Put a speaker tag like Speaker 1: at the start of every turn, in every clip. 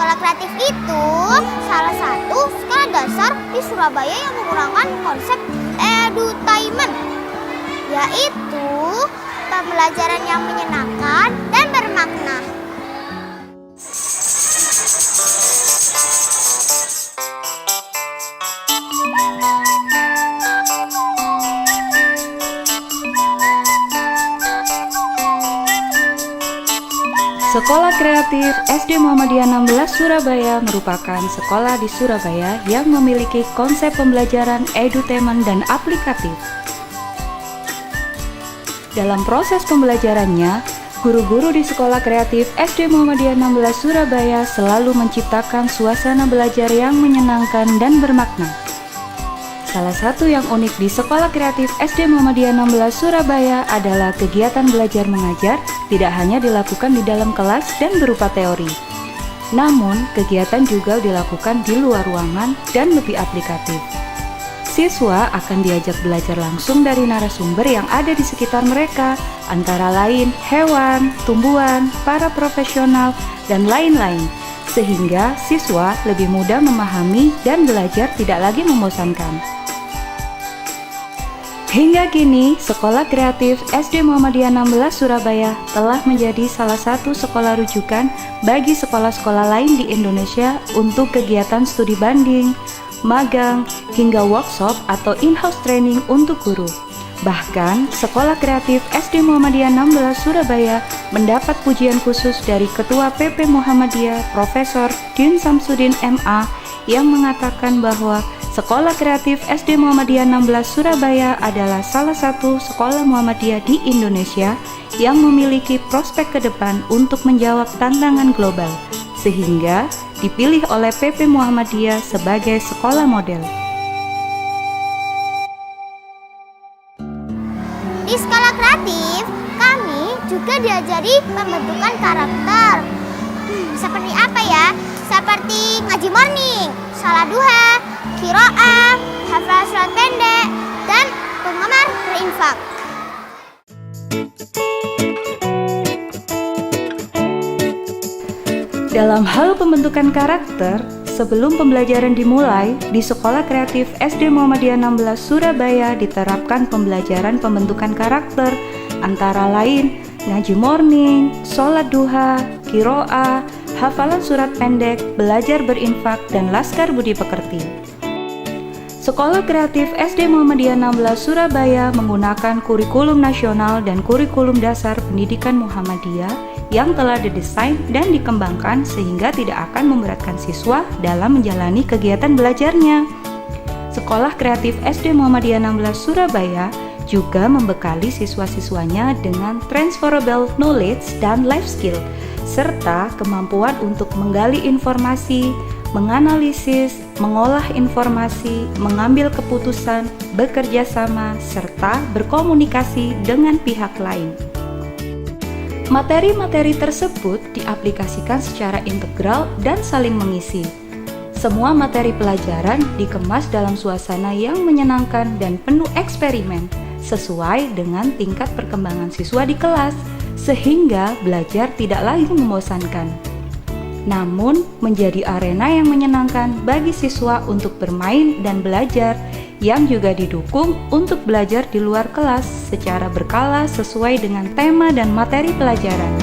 Speaker 1: Sekolah kreatif itu salah satu sekolah dasar di Surabaya yang menggunakan konsep edutainment, yaitu pembelajaran yang menyenangkan dan bermakna.
Speaker 2: Sekolah Kreatif SD Muhammadiyah 16 Surabaya merupakan sekolah di Surabaya yang memiliki konsep pembelajaran edutainment dan aplikatif. Dalam proses pembelajarannya, guru-guru di Sekolah Kreatif SD Muhammadiyah 16 Surabaya selalu menciptakan suasana belajar yang menyenangkan dan bermakna. Salah satu yang unik di Sekolah Kreatif SD Muhammadiyah 16 Surabaya adalah kegiatan belajar mengajar tidak hanya dilakukan di dalam kelas dan berupa teori. Namun, kegiatan juga dilakukan di luar ruangan dan lebih aplikatif. Siswa akan diajak belajar langsung dari narasumber yang ada di sekitar mereka, antara lain hewan, tumbuhan, para profesional, dan lain-lain. Sehingga siswa lebih mudah memahami dan belajar tidak lagi membosankan. Hingga kini, Sekolah Kreatif SD Muhammadiyah 16 Surabaya telah menjadi salah satu sekolah rujukan bagi sekolah-sekolah lain di Indonesia untuk kegiatan studi banding, magang, hingga workshop atau in-house training untuk guru. Bahkan, Sekolah Kreatif SD Muhammadiyah 16 Surabaya mendapat pujian khusus dari Ketua PP Muhammadiyah Profesor Din Samsudin MA yang mengatakan bahwa Sekolah Kreatif SD Muhammadiyah 16 Surabaya adalah salah satu sekolah Muhammadiyah di Indonesia yang memiliki prospek ke depan untuk menjawab tantangan global, sehingga dipilih oleh PP Muhammadiyah sebagai sekolah model.
Speaker 1: Di Sekolah Kreatif, kami juga diajari pembentukan karakter. Seperti apa ya? Seperti ngaji morning, salat duha, qiraah, hafal surat pendek, dan penggemar berinfak.
Speaker 2: Dalam hal pembentukan karakter, sebelum pembelajaran dimulai, di Sekolah Kreatif SD Muhammadiyah 16 Surabaya diterapkan pembelajaran pembentukan karakter, antara lain ngaji morning, sholat duha, qiraah, hafalan surat pendek, belajar berinfak, dan laskar budi pekerti. Sekolah Kreatif SD Muhammadiyah 16 Surabaya menggunakan kurikulum nasional dan kurikulum dasar pendidikan Muhammadiyah yang telah didesain dan dikembangkan sehingga tidak akan memberatkan siswa dalam menjalani kegiatan belajarnya. Sekolah Kreatif SD Muhammadiyah 16 Surabaya juga membekali siswa-siswanya dengan transferable knowledge dan life skill, serta kemampuan untuk menggali informasi, menganalisis, mengolah informasi, mengambil keputusan, bekerja sama, serta berkomunikasi dengan pihak lain. Materi-materi tersebut diaplikasikan secara integral dan saling mengisi. Semua materi pelajaran dikemas dalam suasana yang menyenangkan dan penuh eksperimen, sesuai dengan tingkat perkembangan siswa di kelas, sehingga belajar tidak lagi membosankan, namun menjadi arena yang menyenangkan bagi siswa untuk bermain dan belajar, yang juga didukung untuk belajar di luar kelas secara berkala sesuai dengan tema dan materi pelajaran.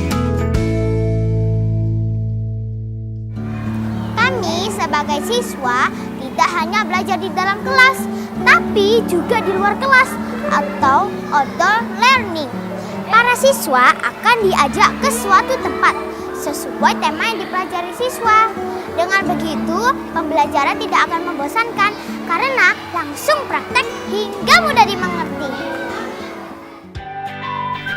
Speaker 1: Kami sebagai siswa tidak hanya belajar di dalam kelas, tapi juga di luar kelas atau outdoor learning. Para siswa akan diajak ke suatu tempat sesuai tema yang dipelajari siswa. Dengan begitu, pembelajaran tidak akan membosankan karena langsung praktek hingga mudah dimengerti.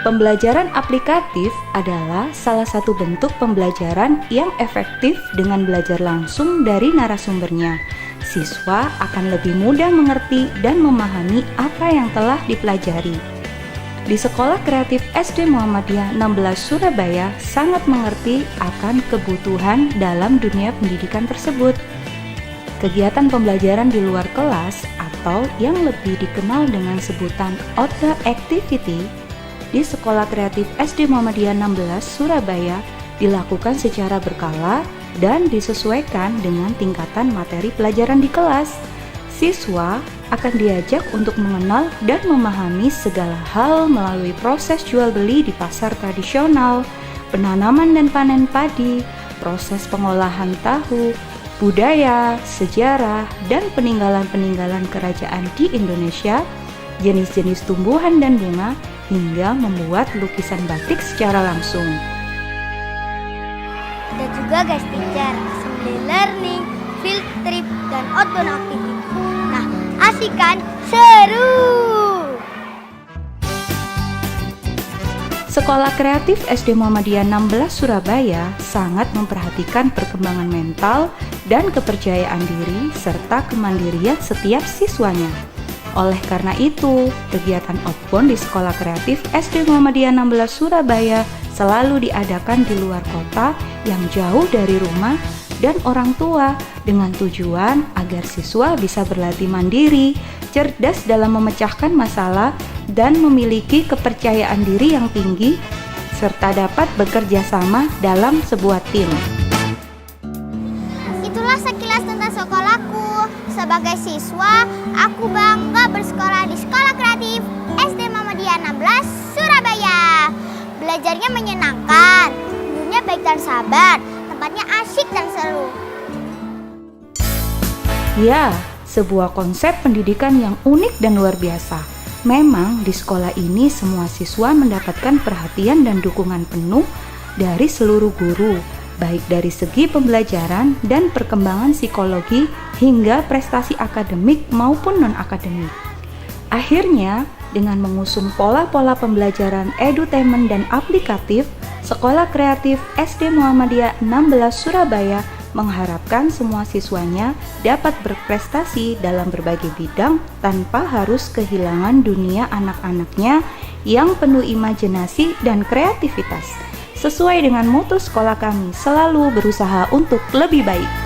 Speaker 2: Pembelajaran aplikatif adalah salah satu bentuk pembelajaran yang efektif dengan belajar langsung dari narasumbernya. Siswa akan lebih mudah mengerti dan memahami apa yang telah dipelajari. Di Sekolah Kreatif SD Muhammadiyah 16 Surabaya sangat mengerti akan kebutuhan dalam dunia pendidikan tersebut. Kegiatan pembelajaran di luar kelas atau yang lebih dikenal dengan sebutan outdoor activity di Sekolah Kreatif SD Muhammadiyah 16 Surabaya dilakukan secara berkala dan disesuaikan dengan tingkatan materi pelajaran di kelas. Siswa akan diajak untuk mengenal dan memahami segala hal melalui proses jual beli di pasar tradisional, penanaman dan panen padi, proses pengolahan tahu, budaya, sejarah, dan peninggalan-peninggalan kerajaan di Indonesia, jenis-jenis tumbuhan dan bunga, hingga membuat lukisan batik secara langsung.
Speaker 1: Ada juga guys teacher, assembly learning, field trip, dan outbound activity. Nah, asik kan? Seru!
Speaker 2: Sekolah Kreatif SD Muhammadiyah 16 Surabaya sangat memperhatikan perkembangan mental dan kepercayaan diri serta kemandirian setiap siswanya. Oleh karena itu, kegiatan outbound di Sekolah Kreatif SD Muhammadiyah 16 Surabaya selalu diadakan di luar kota yang jauh dari rumah dan orang tua dengan tujuan agar siswa bisa berlatih mandiri, cerdas dalam memecahkan masalah, dan memiliki kepercayaan diri yang tinggi, serta dapat bekerja sama dalam sebuah tim.
Speaker 1: Itulah sekilas tentang sekolahku. Sebagai siswa, aku bangga bersekolah di Sekolah Kreatif SD Muhammadiyah 16 Surabaya. Belajarnya menyenangkan, gurunya baik dan sabar, tempatnya asyik dan seru.
Speaker 2: Ya, sebuah konsep pendidikan yang unik dan luar biasa. Memang di sekolah ini semua siswa mendapatkan perhatian dan dukungan penuh dari seluruh guru, baik dari segi pembelajaran dan perkembangan psikologi hingga prestasi akademik maupun non-akademik. Akhirnya, dengan mengusung pola-pola pembelajaran edutainment dan aplikatif, Sekolah Kreatif SD Muhammadiyah 16 Surabaya mengharapkan semua siswanya dapat berprestasi dalam berbagai bidang tanpa harus kehilangan dunia anak-anaknya yang penuh imajinasi dan kreativitas. Sesuai dengan moto sekolah kami, selalu berusaha untuk lebih baik.